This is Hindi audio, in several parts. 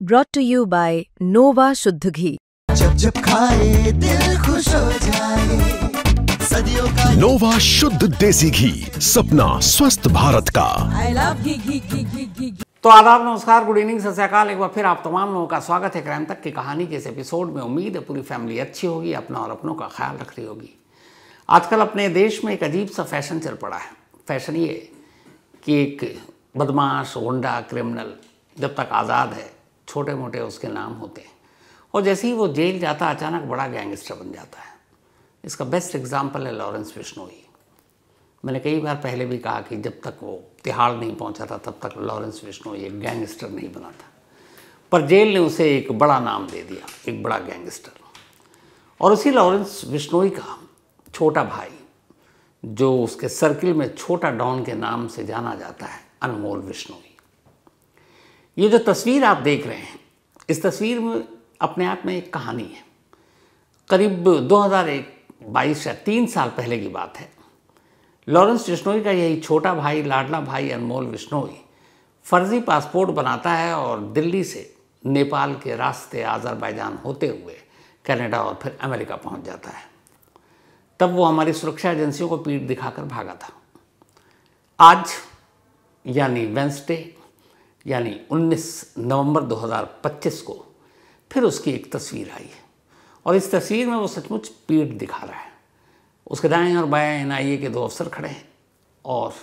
brought to you by Nova शुद्ध घी। जब जब खाए दिल खुश हो जाए, सदियों का नोवा शुद्ध देसी घी, सपना स्वस्थ भारत का। I love घी। तो आदाब, नमस्कार, गुड इवनिंग, सत श्री अकाल। एक बार फिर आप तमाम लोगों का स्वागत है क्राइम तक की कहानी के इस एपिसोड में। उम्मीद है पूरी फैमिली अच्छी होगी, अपना और अपनों का ख्याल रख रही होगी। आजकल अपने देश में एक अजीब सा फैशन चल पड़ा है। फैशन ये कि एक बदमाश, गुंडा, क्रिमिनल जब तक आज़ाद है, छोटे मोटे उसके नाम होते हैं, और जैसे ही वो जेल जाता अचानक बड़ा गैंगस्टर बन जाता है। इसका बेस्ट एग्जाम्पल है लॉरेंस बिश्नोई। मैंने कई बार पहले भी कहा कि जब तक वो तिहाड़ नहीं पहुंचा था तब तक लॉरेंस बिश्नोई एक गैंगस्टर नहीं बना था, पर जेल ने उसे एक बड़ा नाम दे दिया, एक बड़ा गैंगस्टर। और उसी लॉरेंस बिश्नोई का छोटा भाई, जो उसके सर्किल में छोटा डॉन के नाम से जाना जाता है, अनमोल बिश्नोई। ये जो तस्वीर आप देख रहे हैं, इस तस्वीर में अपने आप में एक कहानी है। करीब 2022 या 3 साल पहले की बात है। लॉरेंस बिश्नोई का यही छोटा भाई, लाडला भाई अनमोल बिश्नोई फर्जी पासपोर्ट बनाता है और दिल्ली से नेपाल के रास्ते अज़रबैजान होते हुए कनाडा और फिर अमेरिका पहुंच जाता है। तब वो हमारी सुरक्षा एजेंसियों को पीठ दिखाकर भागा था। आज यानी वेंसडे यानी 19 नवंबर 2025 को फिर उसकी एक तस्वीर आई है, और इस तस्वीर में वो सचमुच पीठ दिखा रहा है। उसके दाएं और बाएं एनआईए के 2 अफसर खड़े हैं, और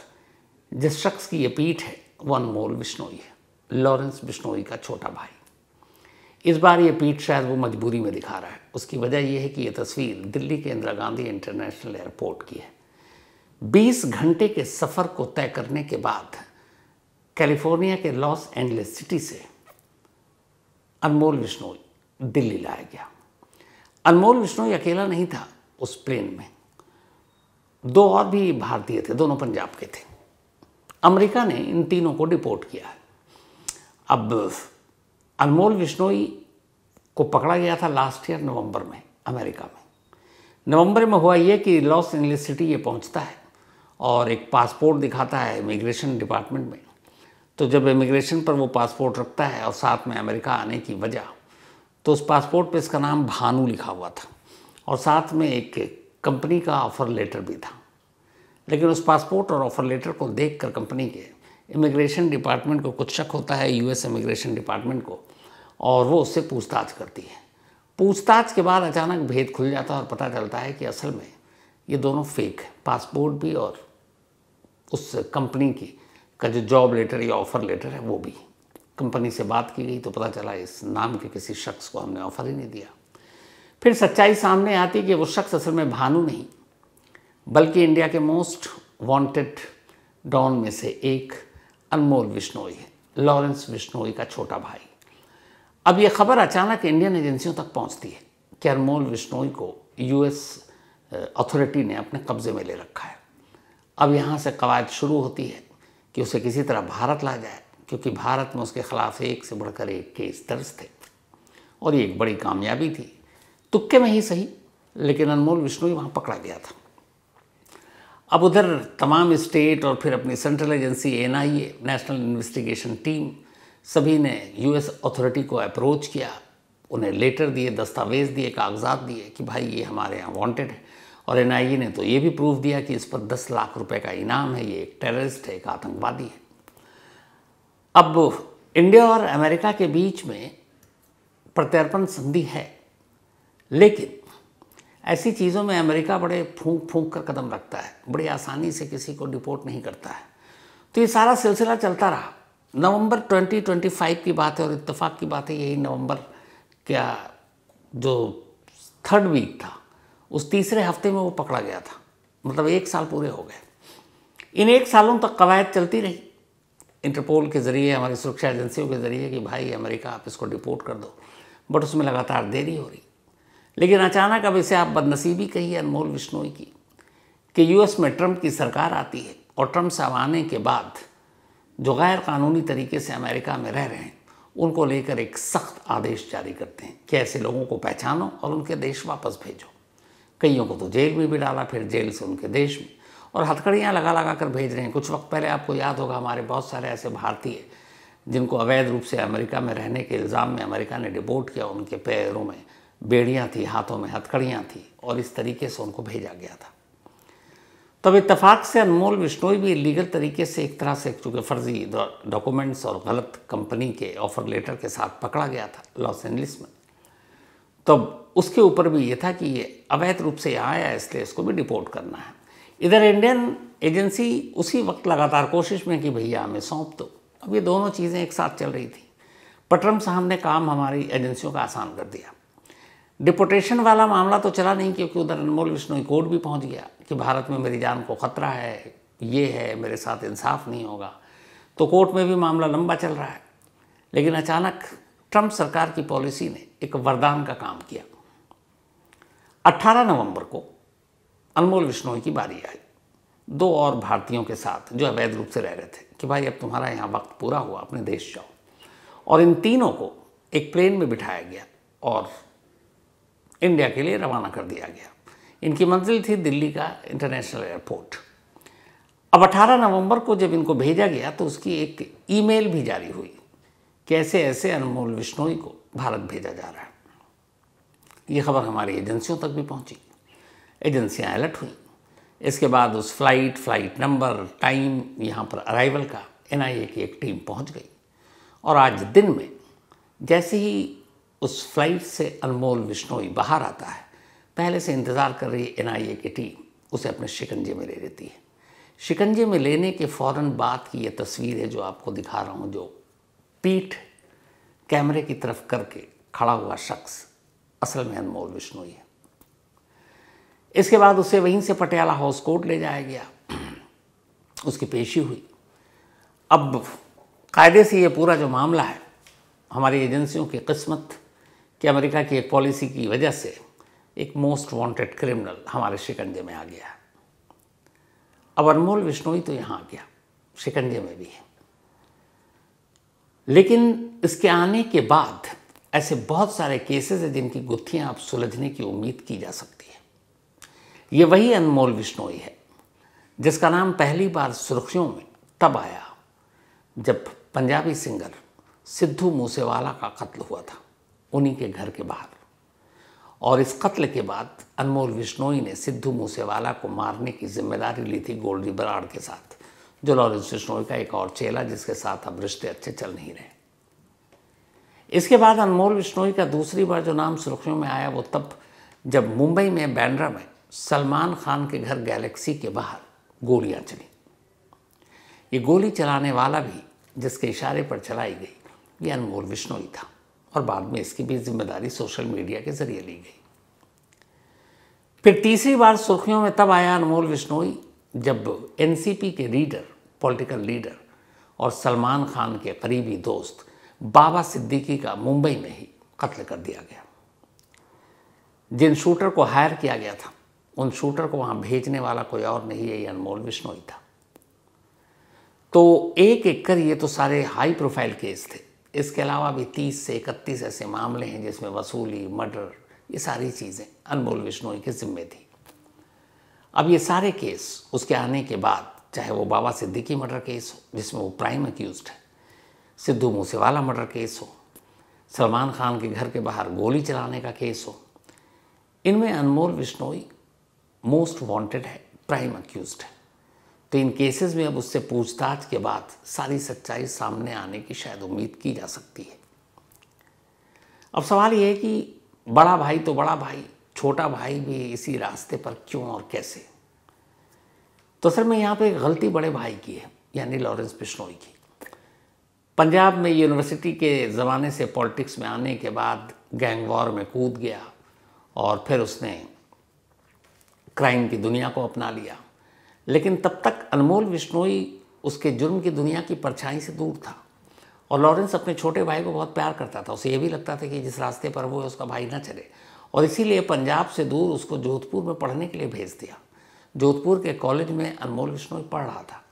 जिस शख्स की ये पीठ है वो अनमोल बिश्नोई है, लॉरेंस बिश्नोई का छोटा भाई। इस बार ये पीठ शायद वो मजबूरी में दिखा रहा है। उसकी वजह यह है कि ये तस्वीर दिल्ली के इंदिरा गांधी इंटरनेशनल एयरपोर्ट की है। 20 घंटे के सफ़र को तय करने के बाद कैलिफोर्निया के लॉस एंजलिस सिटी से अनमोल बिश्नोई दिल्ली लाया गया। अनमोल बिश्नोई अकेला नहीं था उस प्लेन में, 2 और भी भारतीय थे, दोनों पंजाब के थे। अमेरिका ने इन तीनों को डिपोर्ट किया है। अब अनमोल बिश्नोई को पकड़ा गया था लास्ट ईयर नवंबर में अमेरिका में। नवंबर में हुआ ये कि लॉस एंजलिस सिटी ये पहुंचता है और एक पासपोर्ट दिखाता है इमिग्रेशन डिपार्टमेंट में। तो जब इमिग्रेशन पर वो पासपोर्ट रखता है और साथ में अमेरिका आने की वजह, तो उस पासपोर्ट पे इसका नाम भानु लिखा हुआ था और साथ में एक कंपनी का ऑफ़र लेटर भी था। लेकिन उस पासपोर्ट और ऑफ़र लेटर को देखकर कंपनी के इमिग्रेशन डिपार्टमेंट को कुछ शक होता है, यूएस इमिग्रेशन डिपार्टमेंट को, और वो उससे पूछताछ करती है। पूछताछ के बाद अचानक भेद खुल जाता है और पता चलता है कि असल में ये दोनों फेक है, पासपोर्ट भी और उस कंपनी की का जो जॉब लेटर या ऑफ़र लेटर है वो भी। कंपनी से बात की गई तो पता चला इस नाम के किसी शख्स को हमने ऑफ़र ही नहीं दिया। फिर सच्चाई सामने आती कि वो शख्स असल में भानु नहीं, बल्कि इंडिया के मोस्ट वांटेड डॉन में से एक अनमोल बिश्नोई है, लॉरेंस बिश्नोई का छोटा भाई। अब ये खबर अचानक इंडियन एजेंसियों तक पहुंचती है कि अनमोल बिश्नोई को यूएस अथॉरिटी ने अपने कब्ज़े में ले रखा है। अब यहाँ से कवायद शुरू होती है कि उसे किसी तरह भारत ला जाए, क्योंकि भारत में उसके खिलाफ एक से बढ़कर एक केस दर्ज थे और ये एक बड़ी कामयाबी थी। तुक्के में ही सही, लेकिन अनमोल बिश्नोई वहाँ पकड़ा गया था। अब उधर तमाम स्टेट और फिर अपनी central agency NIA, national investigation team, सभी ने यूएस अथॉरिटी को अप्रोच किया, उन्हें लेटर दिए, दस्तावेज़ दिए, कागजात दिए कि भाई ये हमारे यहाँ वांटेड है। और एनआईए ने तो ये भी प्रूफ दिया कि इस पर 10 लाख रुपए का इनाम है, ये एक टेररिस्ट है, एक आतंकवादी है। अब इंडिया और अमेरिका के बीच में प्रत्यर्पण संधि है, लेकिन ऐसी चीज़ों में अमेरिका बड़े फूंक फूंक कर कदम रखता है, बड़ी आसानी से किसी को डिपोर्ट नहीं करता है। तो ये सारा सिलसिला चलता रहा। नवंबर 2025 की बात है और इत्तेफाक की बात है, यही नवंबर क्या जो 3rd वीक था, उस तीसरे हफ्ते में वो पकड़ा गया था। मतलब 1 साल पूरे हो गए। इन 1 सालों तक कवायद चलती रही इंटरपोल के ज़रिए, हमारी सुरक्षा एजेंसियों के ज़रिए कि भाई अमेरिका आप इसको डिपोर्ट कर दो, बट उसमें लगातार देरी हो रही। लेकिन अचानक, अब इसे आप बदनसीबी कहिए अनमोल बिश्नोई की, कि यूएस में ट्रंप की सरकार आती है और ट्रंप साहब आने के बाद जो गैर कानूनी तरीके से अमेरिका में रह रहे हैं उनको लेकर एक सख्त आदेश जारी करते हैं कि ऐसे लोगों को पहचानो और उनके देश वापस भेजो। कईयों को तो जेल में भी डाला, फिर जेल से उनके देश में, और हथकड़ियाँ लगा लगा कर भेज रहे हैं। कुछ वक्त पहले आपको याद होगा हमारे बहुत सारे ऐसे भारतीय जिनको अवैध रूप से अमेरिका में रहने के इल्ज़ाम में अमेरिका ने डिपोर्ट किया। उनके पैरों में बेड़ियाँ थी, हाथों में हथकड़ियाँ थी और इस तरीके से उनको भेजा गया था। तब इत्तेफाक से अनमोल बिश्नोई भी लीगल तरीके से एक तरह से, चूँकि फर्जी डॉक्यूमेंट्स और गलत कंपनी के ऑफ़र लेटर के साथ पकड़ा गया था लॉस एंजलिस में, तब उसके ऊपर भी ये था कि ये अवैध रूप से यहाँ आया, इसलिए इसको भी डिपोर्ट करना है। इधर इंडियन एजेंसी उसी वक्त लगातार कोशिश में कि भैया हमें सौंप दो। अब ये दोनों चीज़ें एक साथ चल रही थी। पर ट्रम्प साहब ने काम हमारी एजेंसियों का आसान कर दिया। डिपोर्टेशन वाला मामला तो चला नहीं, क्योंकि उधर अनमोल बिश्नोई कोर्ट भी पहुंच गया कि भारत में मेरी जान को ख़तरा है, ये है, मेरे साथ इंसाफ नहीं होगा। तो कोर्ट में भी मामला लंबा चल रहा है। लेकिन अचानक ट्रम्प सरकार की पॉलिसी ने एक वरदान का काम किया। 18 नवंबर को अनमोल बिश्नोई की बारी आई 2 और भारतीयों के साथ जो अवैध रूप से रह रहे थे कि भाई अब तुम्हारा यहाँ वक्त पूरा हुआ, अपने देश जाओ। और इन तीनों को एक प्लेन में बिठाया गया और इंडिया के लिए रवाना कर दिया गया। इनकी मंजिल थी दिल्ली का इंटरनेशनल एयरपोर्ट। अब 18 नवंबर को जब इनको भेजा गया तो उसकी एक ईमेल भी जारी हुई कि ऐसे ऐसे अनमोल बिश्नोई को भारत भेजा जा रहा है। ये खबर हमारी एजेंसियों तक भी पहुंची, एजेंसियां अलर्ट हुई। इसके बाद उस फ्लाइट नंबर, टाइम, यहाँ पर अराइवल का NIA की एक टीम पहुंच गई। और आज दिन में जैसे ही उस फ्लाइट से अनमोल बिश्नोई बाहर आता है, पहले से इंतज़ार कर रही NIA की टीम उसे अपने शिकंजे में ले लेती है। शिकंजे में लेने के फ़ौरन बाद की ये तस्वीर है जो आपको दिखा रहा हूँ, जो पीठ कैमरे की तरफ करके खड़ा हुआ शख्स असल में अनमोल बिश्नोई है। इसके बाद उसे वहीं से पटियाला हाउस कोर्ट ले जाया गया, उसकी पेशी हुई। अब कायदे से ये पूरा जो मामला है, हमारी एजेंसियों की किस्मत कि अमेरिका की एक पॉलिसी की वजह से एक मोस्ट वांटेड क्रिमिनल हमारे शिकंजे में आ गया। अब अनमोल बिश्नोई तो यहाँ आ गया, शिकंजे में भी है। लेकिन इसके आने के बाद ऐसे बहुत सारे केसेस हैं जिनकी गुत्थियाँ अब सुलझने की उम्मीद की जा सकती है। ये वही अनमोल बिश्नोई है जिसका नाम पहली बार सुर्खियों में तब आया जब पंजाबी सिंगर सिद्धू मूसेवाला का कत्ल हुआ था उन्हीं के घर के बाहर। और इस कत्ल के बाद अनमोल बिश्नोई ने सिद्धू मूसेवाला को मारने की जिम्मेदारी ली थी गोल्डी बराड़ के साथ, जो लॉरेंस बिश्नोई का एक और चेला जिसके साथ अब रिश्ते अच्छे चल नहीं रहे। इसके बाद अनमोल बिश्नोई का दूसरी बार जो नाम सुर्खियों में आया वो तब जब मुंबई में बांद्रा में सलमान खान के घर गैलेक्सी के बाहर गोलियां चली। ये गोली चलाने वाला भी जिसके इशारे पर चलाई गई ये अनमोल बिश्नोई था और बाद में इसकी भी जिम्मेदारी सोशल मीडिया के जरिए ली गई। फिर तीसरी बार सुर्खियों में तब आया अनमोल बिश्नोई जब NCP के लीडर, पॉलिटिकल लीडर और सलमान खान के करीबी दोस्त बाबा सिद्दीकी का मुंबई में ही कत्ल कर दिया गया। जिन शूटर को हायर किया गया था उन शूटर को वहाँ भेजने वाला कोई और नहीं है, ये अनमोल बिश्नोई था। तो एक एक कर ये तो सारे हाई प्रोफाइल केस थे। इसके अलावा भी 30 से 31 ऐसे मामले हैं जिसमें वसूली, मर्डर, ये सारी चीज़ें अनमोल बिश्नोई के ज़िम्मे थी। अब ये सारे केस उसके आने के बाद, चाहे वो बाबा सिद्दीकी मर्डर केस हो जिसमें वो प्राइम अक्यूज्ड है, सिद्धू मूसेवाला मर्डर केस हो, सलमान खान के घर के बाहर गोली चलाने का केस हो, इनमें अनमोल बिश्नोई मोस्ट वांटेड है, प्राइम अक्यूज्ड है। तो इन केसेस में अब उससे पूछताछ के बाद सारी सच्चाई सामने आने की शायद उम्मीद की जा सकती है। अब सवाल ये है कि बड़ा भाई तो बड़ा भाई, छोटा भाई भी इसी रास्ते पर क्यों और कैसे? तो असल में यहाँ पे एक गलती बड़े भाई की है, यानी लॉरेंस बिश्नोई की। पंजाब में यूनिवर्सिटी के ज़माने से पॉलिटिक्स में आने के बाद गैंग वॉर में कूद गया और फिर उसने क्राइम की दुनिया को अपना लिया। लेकिन तब तक अनमोल बिश्नोई उसके जुर्म की दुनिया की परछाई से दूर था और लॉरेंस अपने छोटे भाई को बहुत प्यार करता था। उसे ये भी लगता था कि जिस रास्ते पर वो है उसका भाई ना चले, और इसीलिए पंजाब से दूर उसको जोधपुर में पढ़ने के लिए भेज दिया। जोधपुर के कॉलेज में अनमोल बिश्नोई पढ़ रहा था,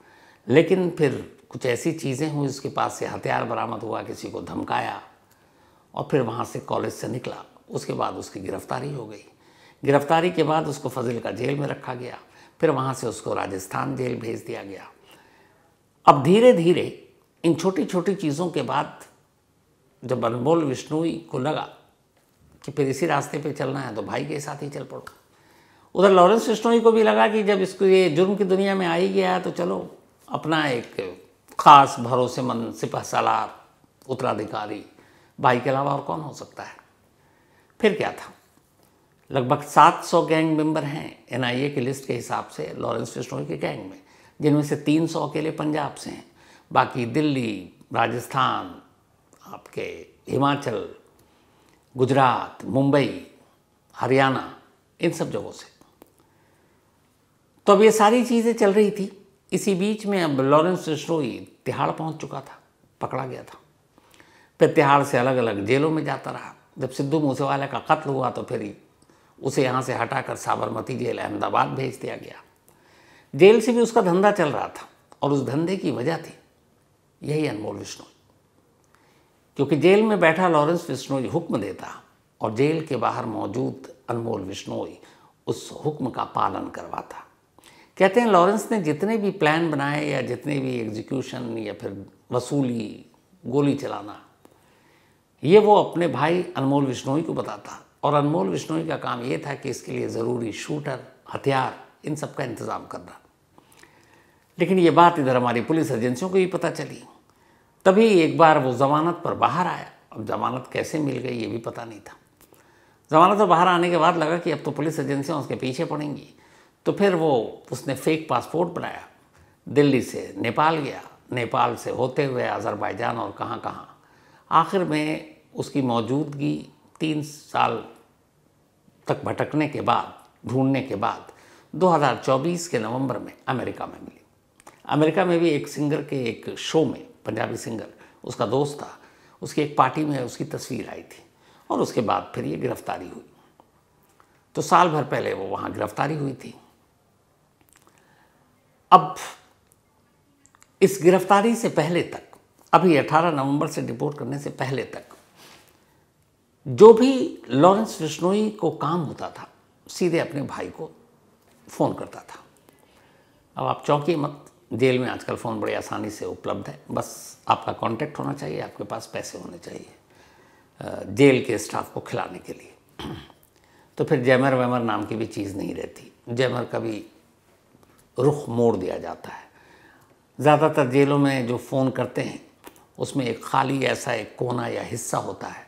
लेकिन फिर कुछ ऐसी चीज़ें हुई, उसके पास से हथियार बरामद हुआ, किसी को धमकाया और फिर वहाँ से कॉलेज से निकला। उसके बाद उसकी गिरफ्तारी हो गई। गिरफ्तारी के बाद उसको फजिल का जेल में रखा गया, फिर वहाँ से उसको राजस्थान जेल भेज दिया गया। अब धीरे धीरे इन छोटी छोटी चीज़ों के बाद जब अनमोल विश्नोई को लगा कि फिर इसी रास्ते पे चलना है तो भाई के साथ ही चल पड़ो। उधर लॉरेंस विश्नोई को भी लगा कि जब इसको ये जुर्म की दुनिया में आ ही गया है तो चलो अपना एक खास भरोसेमंद सिपहसालार उत्तराधिकारी भाई के अलावा और कौन हो सकता है। फिर क्या था, लगभग 700 गैंग मेंबर हैं एनआईए की लिस्ट के हिसाब से लॉरेंस विश्नोई के गैंग में, जिनमें से 300 अकेले पंजाब से हैं, बाकी दिल्ली, राजस्थान, आपके हिमाचल, गुजरात, मुंबई, हरियाणा, इन सब जगहों से। तो अब ये सारी चीज़ें चल रही थी। इसी बीच में अब लॉरेंस विश्नोई तिहाड़ पहुंच चुका था, पकड़ा गया था। फिर तिहाड़ से अलग अलग जेलों में जाता रहा। जब सिद्धू मूसेवाला का कत्ल हुआ तो फिर उसे यहाँ से हटाकर साबरमती जेल अहमदाबाद भेज दिया गया। जेल से भी उसका धंधा चल रहा था और उस धंधे की वजह थी यही अनमोल विश्नोई, क्योंकि जेल में बैठा लॉरेंस विश्नोई हुक्म देता और जेल के बाहर मौजूद अनमोल विश्नोई उस हुक्म का पालन करवाता। कहते हैं लॉरेंस ने जितने भी प्लान बनाए या जितने भी एग्जीक्यूशन या फिर वसूली, गोली चलाना, ये वो अपने भाई अनमोल विश्नोई को बताता और अनमोल विश्नोई का काम ये था कि इसके लिए ज़रूरी शूटर, हथियार, इन सब का इंतज़ाम करना। लेकिन ये बात इधर हमारी पुलिस एजेंसियों को भी पता चली। तभी एक बार वो ज़मानत पर बाहर आया। अब ज़मानत कैसे मिल गई ये भी पता नहीं था। ज़मानत पर बाहर आने के बाद लगा कि अब तो पुलिस एजेंसियाँ उसके पीछे पड़ेंगी, तो फिर उसने फेक पासपोर्ट बनाया, दिल्ली से नेपाल गया, नेपाल से होते हुए अज़रबैजान और कहाँ कहाँ। आखिर में उसकी मौजूदगी 3 साल तक भटकने के बाद, ढूंढने के बाद 2024 के नवंबर में अमेरिका में मिली। अमेरिका में भी एक सिंगर के एक शो में, पंजाबी सिंगर, उसका दोस्त था, उसकी एक पार्टी में उसकी तस्वीर आई थी और उसके बाद फिर ये गिरफ्तारी हुई। तो साल भर पहले वो वहाँ गिरफ्तारी हुई थी। अब इस गिरफ्तारी से पहले तक, अभी 18 नवंबर से डिपोर्ट करने से पहले तक, जो भी लॉरेंस विश्नोई को काम होता था सीधे अपने भाई को फ़ोन करता था। अब आप चौंकिए मत, जेल में आजकल फ़ोन बड़ी आसानी से उपलब्ध है, बस आपका कांटेक्ट होना चाहिए, आपके पास पैसे होने चाहिए जेल के स्टाफ को खिलाने के लिए। तो फिर जैमर वैमर नाम की भी चीज़ नहीं रहती। जैमर का भी रुख मोड़ दिया जाता है। ज़्यादातर जेलों में जो फ़ोन करते हैं उसमें एक खाली ऐसा एक कोना या हिस्सा होता है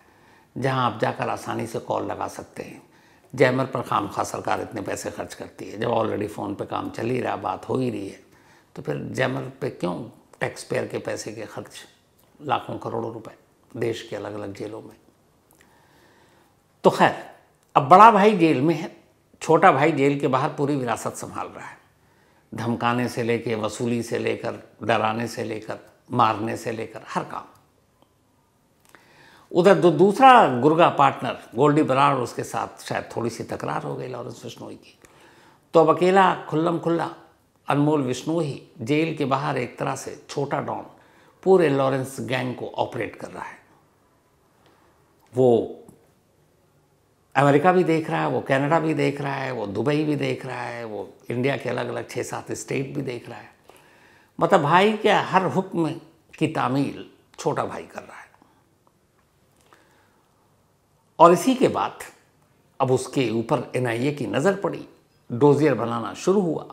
जहां आप जाकर आसानी से कॉल लगा सकते हैं। जैमर पर खामखा सरकार इतने पैसे खर्च करती है, जब ऑलरेडी फ़ोन पे काम चल ही रहा, बात हो ही रही है, तो फिर जैमर पे क्यों टैक्स पेयर के पैसे के खर्च, लाखों करोड़ों रुपए देश के अलग अलग जेलों में। तो खैर, अब बड़ा भाई जेल में है, छोटा भाई जेल के बाहर पूरी विरासत संभाल रहा है। धमकाने से लेकर, वसूली से लेकर, डराने से लेकर, मारने से लेकर, हर काम। उधर दूसरा गुर्गा पार्टनर गोल्डी बराड़, उसके साथ शायद थोड़ी सी तकरार हो गई लॉरेंस विश्नोई की। तो अब अकेला खुल्लम खुल्ला अनमोल विश्नोई जेल के बाहर एक तरह से छोटा डॉन पूरे लॉरेंस गैंग को ऑपरेट कर रहा है। वो अमेरिका भी देख रहा है, वो कनाडा भी देख रहा है, वो दुबई भी देख रहा है, वो इंडिया के अलग अलग 6-7 स्टेट भी देख रहा है। मतलब भाई के हर हुक्म की तामील छोटा भाई कर रहा है। और इसी के बाद अब उसके ऊपर एनआईए की नज़र पड़ी, डोजियर बनाना शुरू हुआ।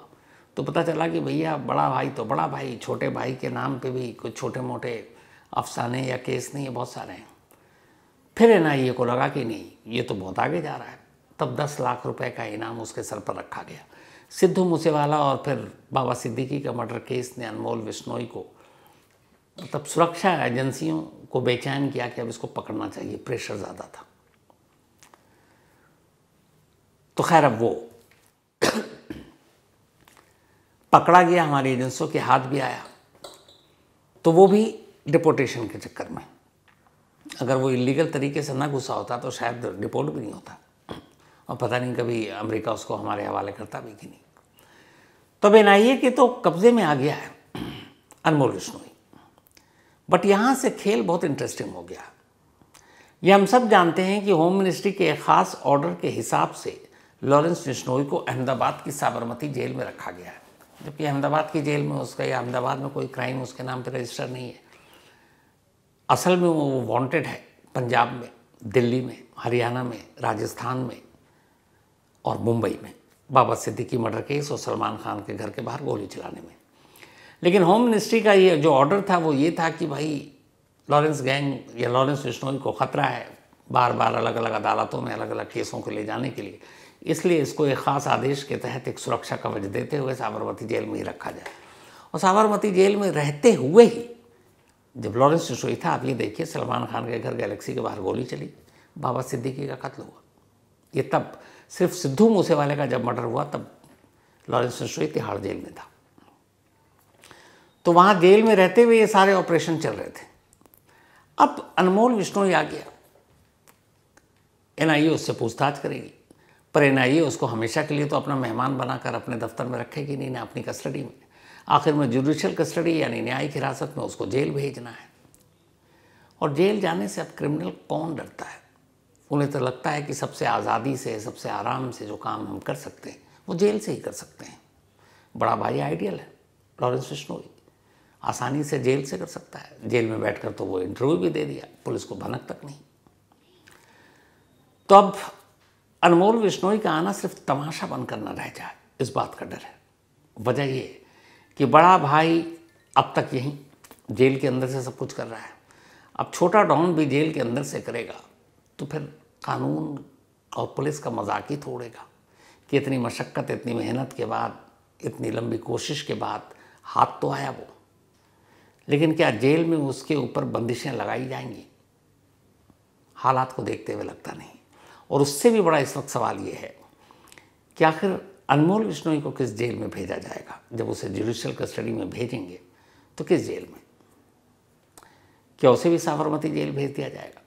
तो पता चला कि भैया बड़ा भाई तो बड़ा भाई, छोटे भाई के नाम पे भी कुछ छोटे मोटे अफसाने या केस नहीं है, बहुत सारे हैं। फिर एनआईए को लगा कि नहीं, ये तो बहुत आगे जा रहा है। तब 10 लाख रुपए का इनाम उसके सर पर रखा गया। सिद्धू मूसेवाला और फिर बाबा सिद्दीकी का मर्डर केस ने अनमोल विश्नोई को, मतलब सुरक्षा एजेंसियों को बेचैन किया कि अब इसको पकड़ना चाहिए, प्रेशर ज़्यादा था। तो खैर अब वो पकड़ा गया, हमारी एजेंसियों के हाथ भी आया, तो वो भी डिपोर्टेशन के चक्कर में। अगर वो इलीगल तरीके से ना घुसा होता तो शायद डिपोर्ट भी नहीं होता, और पता नहीं कभी अमेरिका उसको हमारे हवाले करता भी कि नहीं। तब एनआईए के तो कब्जे में आ गया है अनमोल विश्नोई। बट यहाँ से खेल बहुत इंटरेस्टिंग हो गया। ये हम सब जानते हैं कि होम मिनिस्ट्री के एक ख़ास ऑर्डर के हिसाब से लॉरेंस विश्नोई को अहमदाबाद की साबरमती जेल में रखा गया है, जबकि अहमदाबाद की जेल में उसका या अहमदाबाद में कोई क्राइम उसके नाम पर रजिस्टर नहीं है। असल में वो वांटेड है पंजाब में, दिल्ली में, हरियाणा में, राजस्थान में और मुंबई में बाबा सिद्दीकी मर्डर केस और सलमान खान के घर के बाहर गोली चलाने में। लेकिन होम मिनिस्ट्री का ये जो ऑर्डर था वो ये था कि भाई लॉरेंस गैंग या लॉरेंस बिश्नोई को ख़तरा है बार बार अलग अलग अदालतों में अलग अलग केसों को ले जाने के लिए, इसलिए इसको एक ख़ास आदेश के तहत एक सुरक्षा कवच देते हुए साबरमती जेल में ही रखा जाए। और साबरमती जेल में रहते हुए ही जब लॉरेंस बिश्नोई था, आप ये देखिए, सलमान खान के घर गैलेक्सी के बाहर गोली चली, बाबा सिद्दीकी का कत्ल हुआ। ये तब सिर्फ सिद्धू मूसेवाले का जब मर्डर हुआ तब लॉरेंस बिश्नोई तिहाड़ जेल में था। तो वहाँ जेल में रहते हुए ये सारे ऑपरेशन चल रहे थे। अब अनमोल बिश्नोई आ गया, एनआईए उससे पूछताछ करेगी, पर एनआईए उसको हमेशा के लिए तो अपना मेहमान बनाकर अपने दफ्तर में रखेगी नहीं, ना अपनी कस्टडी में। आखिर में जुडिशियल कस्टडी यानी न्यायिक हिरासत में उसको जेल भेजना है। और जेल जाने से अब क्रिमिनल कौन डरता है? उन्हें तो लगता है कि सबसे आज़ादी से, सबसे आराम से जो काम हम कर सकते हैं वो जेल से ही कर सकते हैं। बड़ा भाई आइडियल है लॉरेंस बिश्नोई, आसानी से जेल से कर सकता है। जेल में बैठकर तो वो इंटरव्यू भी दे दिया, पुलिस को भनक तक नहीं। तो अब अनमोल बिश्नोई का आना सिर्फ तमाशा बनकर न रह जाए, इस बात का डर है। वजह ये कि बड़ा भाई अब तक यहीं जेल के अंदर से सब कुछ कर रहा है, अब छोटा डॉन भी जेल के अंदर से करेगा तो फिर कानून और पुलिस का मजाक ही तोड़ेगा कि इतनी मशक्क़त, इतनी मेहनत के बाद, इतनी लंबी कोशिश के बाद हाथ तो आया वो, लेकिन क्या जेल में उसके ऊपर बंदिशें लगाई जाएंगी? हालात को देखते हुए लगता नहीं। और उससे भी बड़ा इस वक्त सवाल ये है कि आखिर अनमोल बिश्नोई को किस जेल में भेजा जाएगा? जब उसे जुडिशियल कस्टडी में भेजेंगे तो किस जेल में? क्या उसे भी साबरमती जेल भेज दिया जाएगा?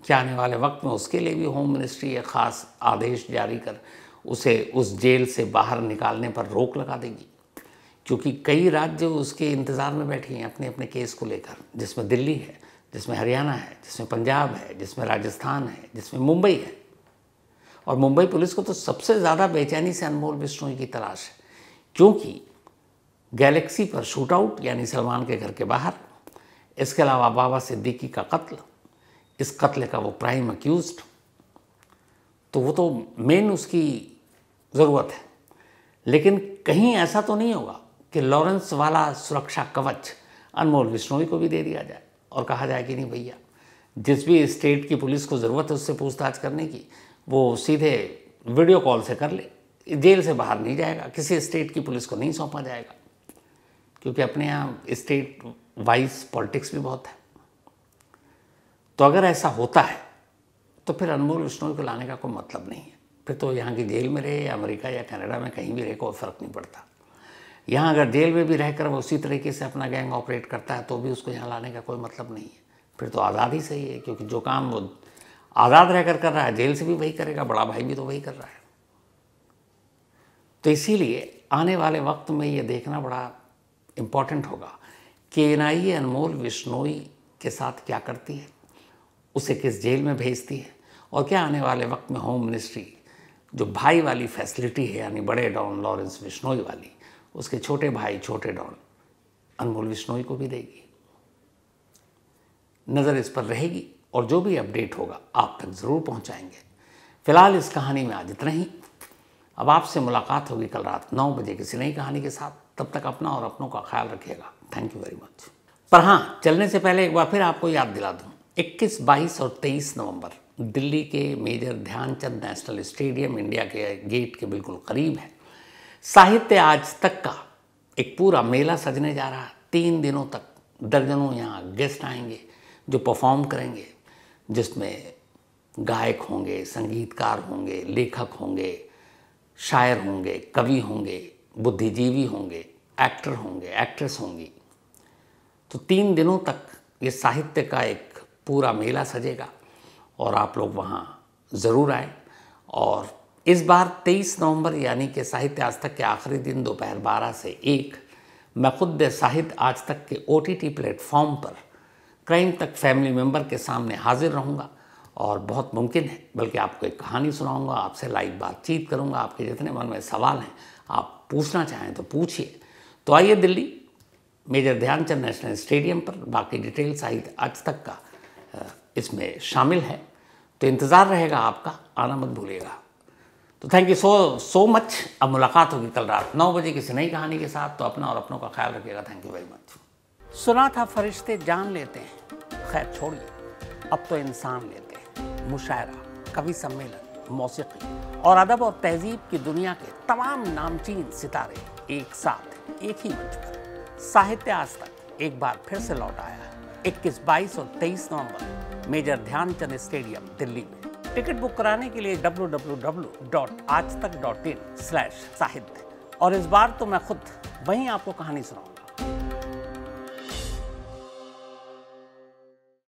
क्या आने वाले वक्त में उसके लिए भी होम मिनिस्ट्री एक ख़ास आदेश जारी कर उसे उस जेल से बाहर निकालने पर रोक लगा देगी? क्योंकि कई राज्य उसके इंतज़ार में बैठे हैं अपने अपने केस को लेकर, जिसमें दिल्ली है, जिसमें हरियाणा है, जिसमें पंजाब है, जिसमें राजस्थान है, जिसमें मुंबई है। और मुंबई पुलिस को तो सबसे ज़्यादा बेचैनी से अनमोल बिश्नोई की तलाश है, क्योंकि गैलेक्सी पर शूटआउट यानी सलमान के घर के बाहर, इसके अलावा बाबा सिद्दीकी का कत्ल, इस कत्ल का वो प्राइम अक्यूज्ड, तो वो तो मेन उसकी ज़रूरत है। लेकिन कहीं ऐसा तो नहीं होगा कि लॉरेंस वाला सुरक्षा कवच अनमोल बिश्नोई को भी दे दिया जाए और कहा जाए कि नहीं भैया, जिस भी स्टेट की पुलिस को ज़रूरत है उससे पूछताछ करने की, वो सीधे वीडियो कॉल से कर ले, जेल से बाहर नहीं जाएगा, किसी स्टेट की पुलिस को नहीं सौंपा जाएगा, क्योंकि अपने यहाँ स्टेट वाइज पॉलिटिक्स भी बहुत है। तो अगर ऐसा होता है तो फिर अनमोल बिश्नोई को लाने का कोई मतलब नहीं है। फिर तो यहाँ की जेल में रहे या अमेरिका या कनाडा में कहीं भी रहे, कोई फ़र्क नहीं पड़ता। यहाँ अगर जेल में भी रहकर वो उसी तरीके से अपना गैंग ऑपरेट करता है तो भी उसको यहाँ लाने का कोई मतलब नहीं है। फिर तो आज़ादी सही है, क्योंकि जो काम वो आज़ाद रहकर कर रहा है जेल से भी वही करेगा, बड़ा भाई भी तो वही कर रहा है। तो इसीलिए आने वाले वक्त में ये देखना बड़ा इम्पॉर्टेंट होगा कि एनआईए अनमोल बिश्नोई के साथ क्या करती है, उसे किस जेल में भेजती है, और क्या आने वाले वक्त में होम मिनिस्ट्री जो भाई वाली फैसिलिटी है यानी बड़े डॉन लॉरेंस बिश्नोई वाली, उसके छोटे भाई छोटे डॉन अनमोल बिश्नोई को भी देगी। नज़र इस पर रहेगी और जो भी अपडेट होगा आप तक ज़रूर पहुंचाएंगे। फिलहाल इस कहानी में आज इतना ही। अब आपसे मुलाकात होगी कल रात 9 बजे किसी नई कहानी के साथ। तब तक अपना और अपनों का ख्याल रखिएगा। Thank you very much. पर हाँ, चलने से पहले एक बार फिर आपको याद दिला दूँ, 21, 22 और 23 नवंबर दिल्ली के major Dhyan Chand national stadium, India के गेट के बिल्कुल करीब है, साहित्य आज तक का एक पूरा मेला सजने जा रहा है। 3 दिनों तक दर्जनों यहाँ गेस्ट आएंगे जो परफॉर्म करेंगे, जिसमें गायक होंगे, संगीतकार होंगे, लेखक होंगे, शायर होंगे, कवि होंगे, बुद्धिजीवी होंगे, एक्टर होंगे, एक्ट्रेस होंगी। तो 3 दिनों तक ये साहित्य का एक पूरा मेला सजेगा और आप लोग वहाँ ज़रूर आए। और इस बार 23 नवंबर यानी कि साहित्य आज तक के आखिरी दिन दोपहर 12 से 1 मैं खुद साहित्य आज तक के OTT प्लेटफॉर्म पर क्राइम तक फैमिली मेंबर के सामने हाजिर रहूँगा और बहुत मुमकिन है बल्कि आपको एक कहानी सुनाऊँगा, आपसे लाइव बातचीत करूँगा। आपके जितने मन में सवाल हैं आप पूछना चाहें तो पूछिए। तो आइए Delhi major Dhyan Chand national stadium पर। बाकी डिटेल साहित्य आज तक का इसमें शामिल है। तो इंतज़ार रहेगा आपका, आना मत भूलिएगा। तो थैंक यू सो मच। अब मुलाकात होगी कल रात 9 बजे किसी नई कहानी के साथ। तो अपना और अपनों का ख्याल रखिएगा। Thank you very much. सुना था फरिश्ते जान लेते हैं, खैर छोड़िए, अब तो इंसान लेते हैं। मुशायरा, कवि सम्मेलन, मौसीकी और अदब और तहजीब की दुनिया के तमाम नामचीन सितारे एक साथ एक ही मंच पर। साहित्य आज तक एक बार फिर से लौट आया है 21, 22 और 23 नवंबर मेजर ध्यानचंद स्टेडियम दिल्ली में। टिकट बुक कराने के लिए www.aajtak.in/साहित्य। और इस बार तो मैं खुद वहीं आपको कहानी सुनाऊंगा।